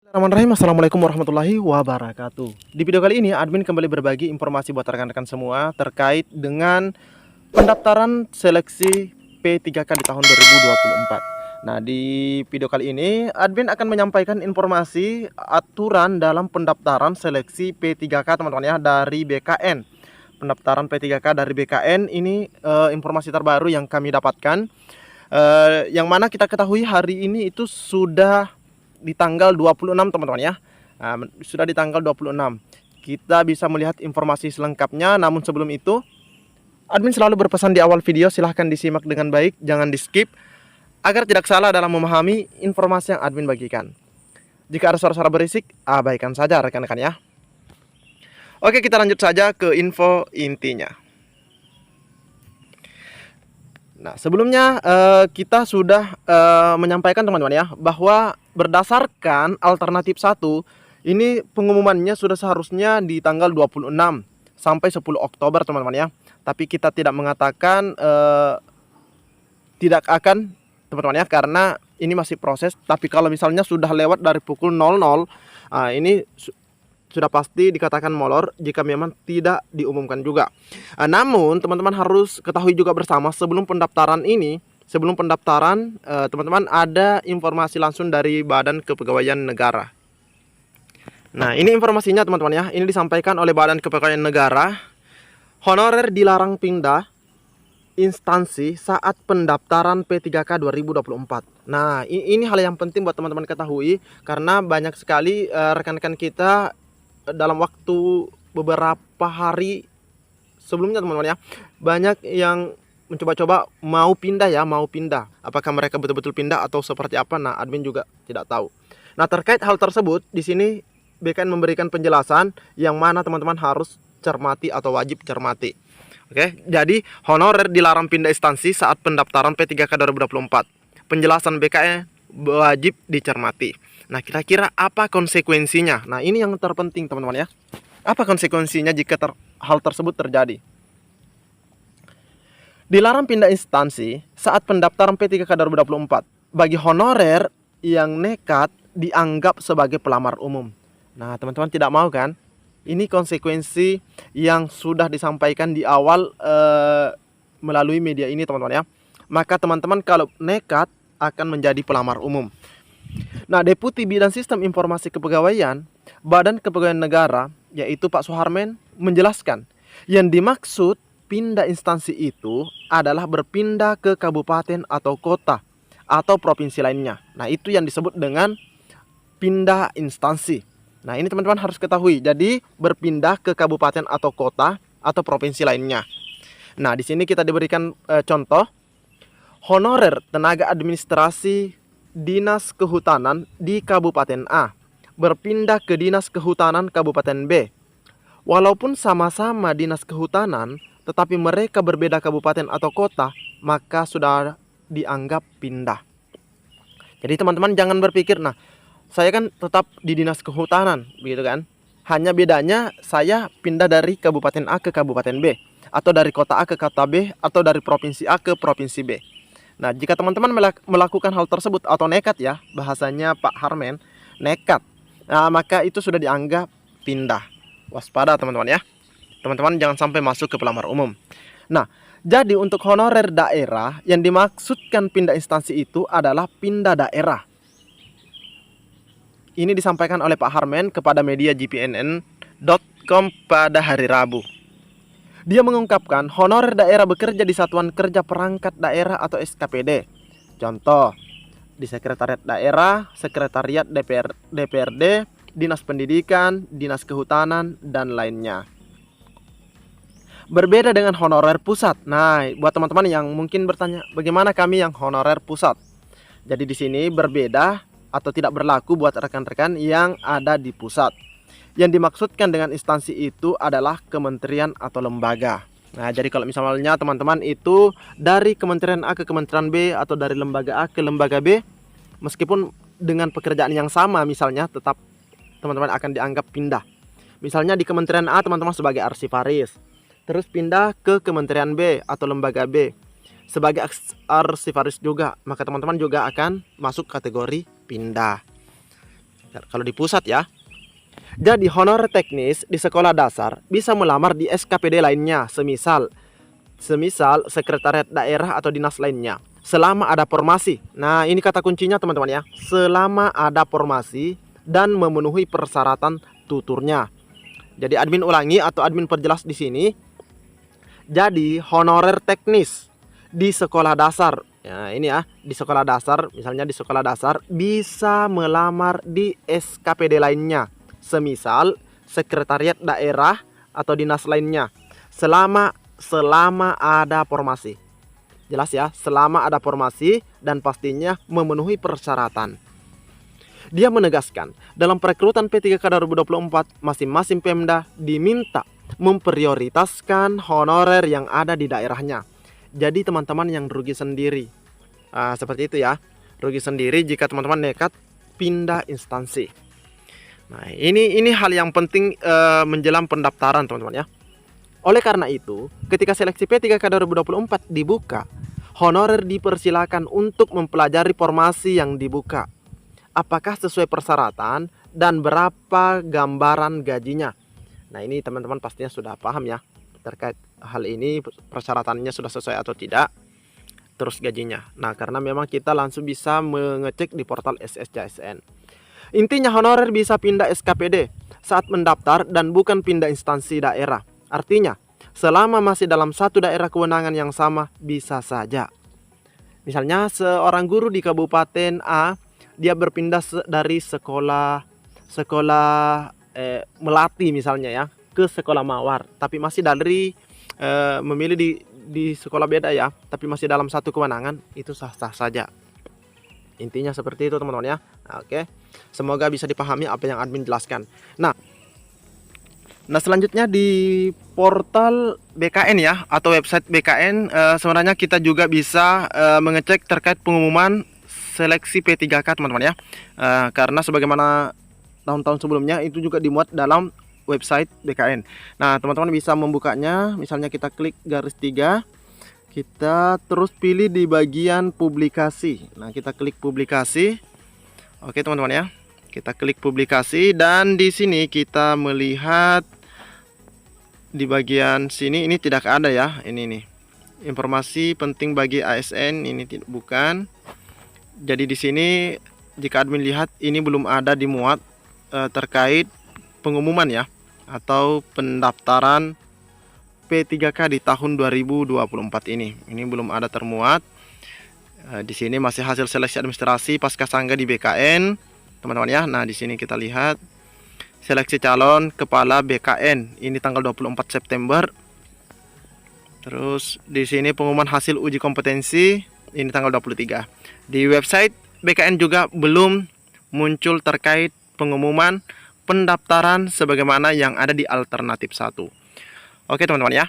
Bismillahirrahmanirrahim. Assalamualaikum warahmatullahi wabarakatuh. Di video kali ini admin kembali berbagi informasi buat rekan-rekan semua terkait dengan pendaftaran seleksi P3K di tahun 2024. Nah, di video kali ini admin akan menyampaikan informasi aturan dalam pendaftaran seleksi P3K teman-teman ya dari BKN. Pendaftaran P3K dari BKN ini informasi terbaru yang kami dapatkan, yang mana kita ketahui hari ini itu sudah di tanggal 26 teman-teman ya. Sudah di tanggal 26 kita bisa melihat informasi selengkapnya. Namun sebelum itu admin selalu berpesan di awal video, silahkan disimak dengan baik, jangan di skip agar tidak salah dalam memahami informasi yang admin bagikan. Jika ada suara-suara berisik, abaikan saja rekan-rekan ya. Oke, kita lanjut saja ke info intinya. Nah, sebelumnya kita sudah menyampaikan teman-teman ya, bahwa berdasarkan alternatif 1 ini pengumumannya sudah seharusnya di tanggal 26 sampai 10 Oktober teman-teman ya. Tapi kita tidak mengatakan tidak akan teman-teman ya, karena ini masih proses. Tapi kalau misalnya sudah lewat dari pukul 00, ini sudah pasti dikatakan molor jika memang tidak diumumkan juga. Namun teman-teman harus ketahui juga bersama, sebelum pendaftaran teman-teman ada informasi langsung dari Badan Kepegawaian Negara. Nah, ini informasinya teman-teman ya. Ini disampaikan oleh Badan Kepegawaian Negara. Honorer dilarang pindah instansi saat pendaftaran P3K 2024. Nah, ini hal yang penting buat teman-teman ketahui, karena banyak sekali rekan-rekan kita dalam waktu beberapa hari sebelumnya teman-teman ya, banyak yang mencoba-coba mau pindah. Apakah mereka betul-betul pindah atau seperti apa? Nah, admin juga tidak tahu. Nah, terkait hal tersebut di sini BKN memberikan penjelasan yang mana teman-teman harus cermati atau wajib cermati. Oke, jadi honorer dilarang pindah instansi saat pendaftaran P3K 2024. Penjelasan BKN wajib dicermati. Nah, kira-kira apa konsekuensinya? Nah, ini yang terpenting teman-teman ya. Apa konsekuensinya jika hal tersebut terjadi? Dilarang pindah instansi saat pendaftaran P3K 2024 bagi honorer yang nekat dianggap sebagai pelamar umum. Nah, teman-teman tidak mau kan? Ini konsekuensi yang sudah disampaikan di awal melalui media ini teman-teman ya. Maka teman-teman kalau nekat akan menjadi pelamar umum. Nah, Deputi Bidang Sistem Informasi Kepegawaian Badan Kepegawaian Negara, yaitu Pak Suharmen, menjelaskan yang dimaksud pindah instansi itu adalah berpindah ke kabupaten atau kota atau provinsi lainnya. Nah, itu yang disebut dengan pindah instansi. Nah, ini teman-teman harus ketahui. Jadi berpindah ke kabupaten atau kota atau provinsi lainnya. Nah, di sini kita diberikan contoh honorer tenaga administrasi Dinas Kehutanan di Kabupaten A berpindah ke Dinas Kehutanan Kabupaten B. Walaupun sama-sama Dinas Kehutanan, tetapi mereka berbeda kabupaten atau kota, maka sudah dianggap pindah. Jadi teman-teman jangan berpikir, nah saya kan tetap di Dinas Kehutanan, begitu kan? Hanya bedanya saya pindah dari Kabupaten A ke Kabupaten B, atau dari kota A ke kota B, atau dari provinsi A ke provinsi B. Nah, jika teman-teman melakukan hal tersebut atau nekat ya, bahasanya Pak Harmen, nekat, nah, maka itu sudah dianggap pindah. Waspada teman-teman ya. Teman-teman jangan sampai masuk ke pelamar umum. Nah, jadi untuk honorer daerah yang dimaksudkan pindah instansi itu adalah pindah daerah. Ini disampaikan oleh Pak Harmen kepada media gpnn.com pada hari Rabu. Dia mengungkapkan honorer daerah bekerja di Satuan Kerja Perangkat Daerah atau SKPD. Contoh, di Sekretariat Daerah, Sekretariat DPRD, Dinas Pendidikan, Dinas Kehutanan, dan lainnya. Berbeda dengan honorer pusat. Nah, buat teman-teman yang mungkin bertanya, bagaimana kami yang honorer pusat? Jadi di sini berbeda atau tidak berlaku buat rekan-rekan yang ada di pusat. Yang dimaksudkan dengan instansi itu adalah kementerian atau lembaga. Nah, jadi kalau misalnya teman-teman itu dari kementerian A ke kementerian B, atau dari lembaga A ke lembaga B, meskipun dengan pekerjaan yang sama misalnya, tetap teman-teman akan dianggap pindah. Misalnya di kementerian A teman-teman sebagai arsivaris, terus pindah ke kementerian B atau lembaga B sebagai arsivaris juga, maka teman-teman juga akan masuk kategori pindah. Kalau di pusat ya. Jadi honorer teknis di sekolah dasar bisa melamar di SKPD lainnya, semisal sekretariat daerah atau dinas lainnya, selama ada formasi. Nah, ini kata kuncinya teman-teman ya. Selama ada formasi dan memenuhi persyaratan tuturnya. Jadi admin ulangi atau admin perjelas di sini. Jadi honorer teknis di sekolah dasar. Ya, ini ya, di sekolah dasar, misalnya di sekolah dasar bisa melamar di SKPD lainnya, semisal sekretariat daerah atau dinas lainnya, selama ada formasi. Jelas ya, selama ada formasi dan pastinya memenuhi persyaratan. Dia menegaskan, dalam perekrutan P3K 2024, masing-masing Pemda diminta memprioritaskan honorer yang ada di daerahnya. Jadi teman-teman yang rugi sendiri, seperti itu ya, rugi sendiri jika teman-teman nekat pindah instansi. Nah, ini hal yang penting menjelang pendaftaran teman-teman ya. Oleh karena itu, ketika seleksi P3K 2024 dibuka, honorer dipersilakan untuk mempelajari formasi yang dibuka. Apakah sesuai persyaratan dan berapa gambaran gajinya. Nah, ini teman-teman pastinya sudah paham ya terkait hal ini, persyaratannya sudah sesuai atau tidak, terus gajinya. Nah, karena memang kita langsung bisa mengecek di portal SSJSN. Intinya honorer bisa pindah SKPD saat mendaftar dan bukan pindah instansi daerah. Artinya, selama masih dalam satu daerah kewenangan yang sama, bisa saja. Misalnya seorang guru di Kabupaten A, dia berpindah dari sekolah Melati misalnya ya, ke sekolah Mawar, tapi masih dari memilih di sekolah beda ya, tapi masih dalam satu kewenangan, itu sah-sah saja. Intinya seperti itu teman-teman ya. Nah, oke. Semoga bisa dipahami apa yang admin jelaskan. Nah, selanjutnya di portal BKN ya, atau website BKN, sebenarnya kita juga bisa mengecek terkait pengumuman seleksi P3K teman-teman ya. Karena sebagaimana tahun-tahun sebelumnya itu juga dimuat dalam website BKN. Nah, teman-teman bisa membukanya. Misalnya kita klik garis 3, kita terus pilih di bagian publikasi. Nah, kita klik publikasi. Oke teman-teman ya, kita klik publikasi dan di sini kita melihat di bagian sini ini tidak ada ya. Ini nih, informasi penting bagi ASN, ini bukan. Jadi di sini jika admin lihat ini belum ada dimuat terkait pengumuman ya, atau pendaftaran P3K di tahun 2024 ini. Ini belum ada termuat. Di sini masih hasil seleksi administrasi Paskasangga di BKN, teman-teman ya. Nah, di sini kita lihat seleksi calon kepala BKN ini tanggal 24 September. Terus di sini pengumuman hasil uji kompetensi ini tanggal 23. Di website BKN juga belum muncul terkait pengumuman pendaftaran sebagaimana yang ada di alternatif 1. Oke teman-teman ya.